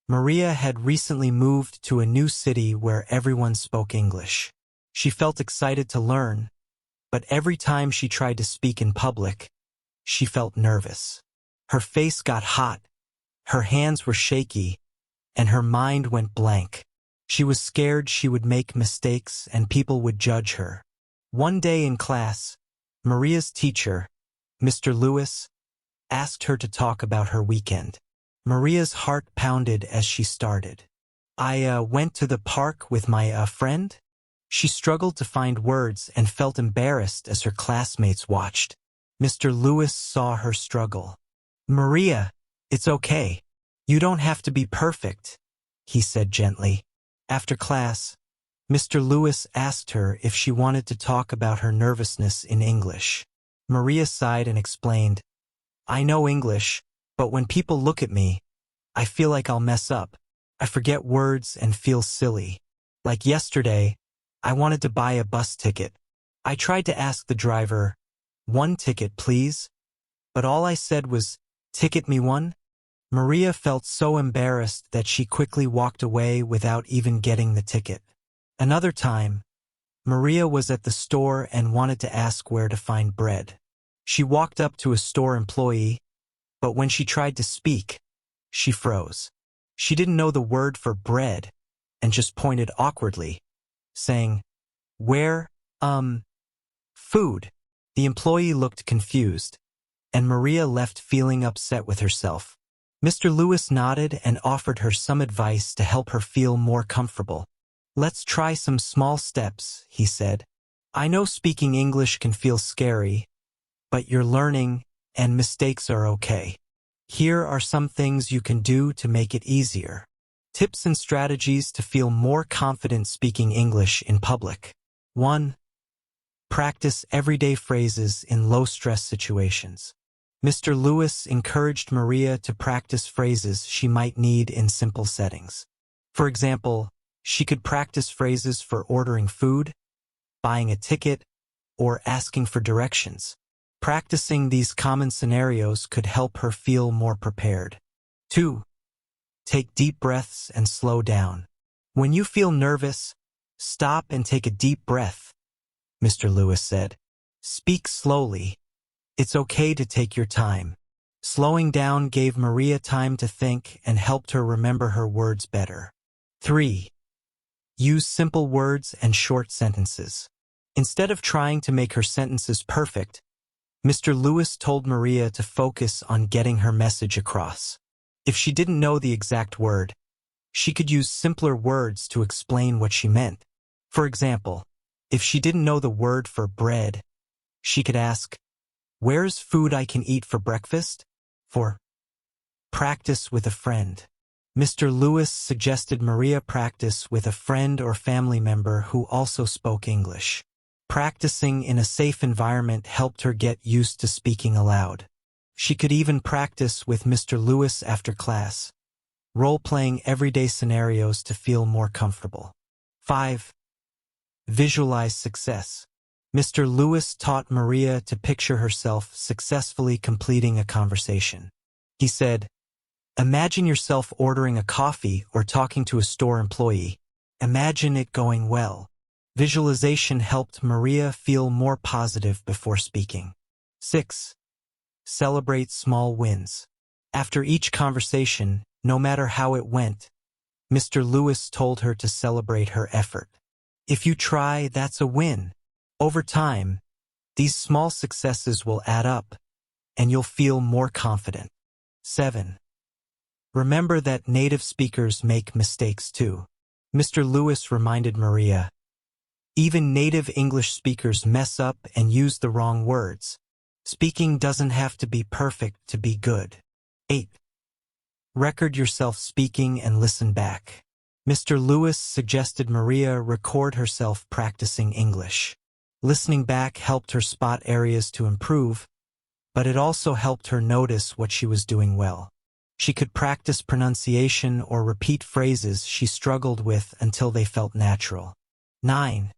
Maria had recently moved to a new city where everyone spoke English. She felt excited to learn, but every time she tried to speak in public, she felt nervous. Her face got hot, her hands were shaky, and her mind went blank. She was scared she would make mistakes and people would judge her. One day in class, Maria's teacher, Mr. Lewis, asked her to talk about her weekend. Maria's heart pounded as she started. I went to the park with my friend. She struggled to find words and felt embarrassed as her classmates watched. Mr. Lewis saw her struggle. Maria, it's okay. You don't have to be perfect, he said gently. After class, Mr. Lewis asked her if she wanted to talk about her nervousness in English. Maria sighed and explained, I know English, but when people look at me, I feel like I'll mess up. I forget words and feel silly. Like yesterday, I wanted to buy a bus ticket. I tried to ask the driver, 1 ticket, please? But all I said was, ticket me 1? Maria felt so embarrassed that she quickly walked away without even getting the ticket. Another time, Maria was at the store and wanted to ask where to find bread. She walked up to a store employee, but when she tried to speak, she froze. She didn't know the word for bread and just pointed awkwardly, saying, Where, food. The employee looked confused, and Maria left feeling upset with herself. Mr. Lewis nodded and offered her some advice to help her feel more comfortable. Let's try some small steps, he said. I know speaking English can feel scary, but you're learning and mistakes are okay. Here are some things you can do to make it easier. Tips and strategies to feel more confident speaking English in public. 1. Practice everyday phrases in low-stress situations. Mr. Lewis encouraged Maria to practice phrases she might need in simple settings. For example, she could practice phrases for ordering food, buying a ticket, or asking for directions. Practicing these common scenarios could help her feel more prepared. 2. Take deep breaths and slow down. When you feel nervous, stop and take a deep breath, Mr. Lewis said. Speak slowly. It's okay to take your time. Slowing down gave Maria time to think and helped her remember her words better. 3. Use simple words and short sentences. Instead of trying to make her sentences perfect, Mr. Lewis told Maria to focus on getting her message across. If she didn't know the exact word, she could use simpler words to explain what she meant. For example, if she didn't know the word for bread, she could ask, Where's food I can eat for breakfast? For practice with a friend. Mr. Lewis suggested Maria practice with a friend or family member who also spoke English. Practicing in a safe environment helped her get used to speaking aloud. She could even practice with Mr. Lewis after class, role-playing everyday scenarios to feel more comfortable. 5. Visualize success. Mr. Lewis taught Maria to picture herself successfully completing a conversation. He said, Imagine yourself ordering a coffee or talking to a store employee. Imagine it going well. Visualization helped Maria feel more positive before speaking. 6. Celebrate small wins. After each conversation, no matter how it went, Mr. Lewis told her to celebrate her effort. If you try, that's a win. Over time, these small successes will add up, and you'll feel more confident. 7. Remember that native speakers make mistakes too. Mr. Lewis reminded Maria, even native English speakers mess up and use the wrong words. Speaking doesn't have to be perfect to be good. 8. Record yourself speaking and listen back. Mr. Lewis suggested Maria record herself practicing English. Listening back helped her spot areas to improve, but it also helped her notice what she was doing well. She could practice pronunciation or repeat phrases she struggled with until they felt natural. 9.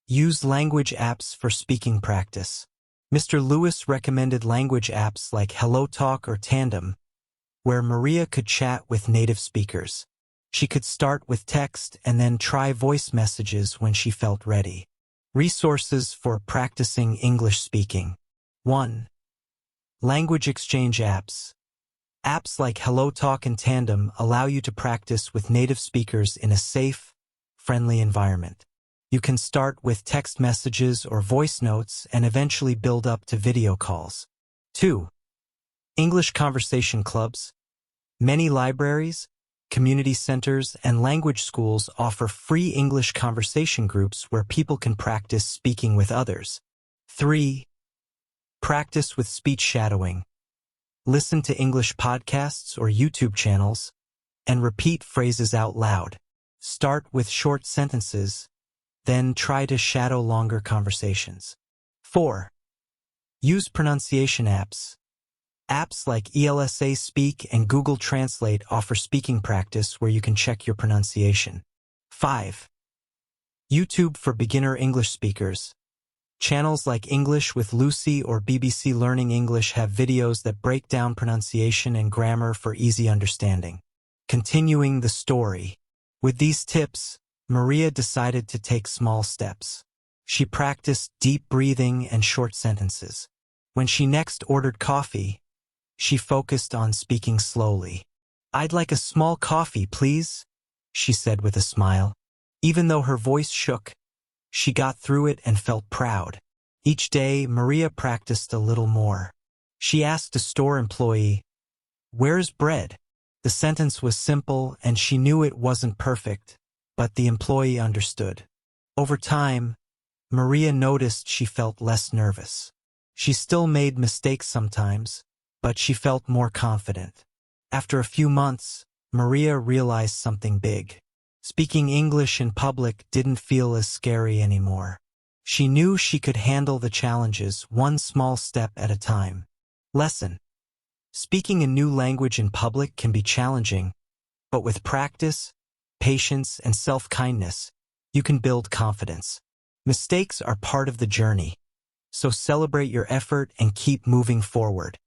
Use language apps for speaking practice. Mr. Lewis recommended language apps like HelloTalk or Tandem, where Maria could chat with native speakers. She could start with text and then try voice messages when she felt ready. Resources for practicing English speaking. 1. Language exchange apps. Apps like HelloTalk and Tandem allow you to practice with native speakers in a safe, friendly environment. You can start with text messages or voice notes and eventually build up to video calls. 2. English conversation clubs. Many libraries, community centers, and language schools offer free English conversation groups where people can practice speaking with others. 3. Practice with speech shadowing. Listen to English podcasts or YouTube channels and repeat phrases out loud. Start with short sentences, then try to shadow longer conversations. 4. Use pronunciation apps. Apps like ELSA Speak and Google Translate offer speaking practice where you can check your pronunciation. 5. YouTube for beginner English speakers. Channels like English with Lucy or BBC Learning English have videos that break down pronunciation and grammar for easy understanding. Continuing the story. With these tips, Maria decided to take small steps. She practiced deep breathing and short sentences. When she next ordered coffee, she focused on speaking slowly. "I'd like a small coffee, please," she said with a smile. Even though her voice shook, she got through it and felt proud. Each day, Maria practiced a little more. She asked a store employee, "Where's bread?" The sentence was simple and she knew it wasn't perfect, but the employee understood. Over time, Maria noticed she felt less nervous. She still made mistakes sometimes, but she felt more confident. After a few months, Maria realized something big. Speaking English in public didn't feel as scary anymore. She knew she could handle the challenges one small step at a time. Lesson: speaking a new language in public can be challenging, but with practice, patience, and self-kindness, you can build confidence. Mistakes are part of the journey, so celebrate your effort and keep moving forward.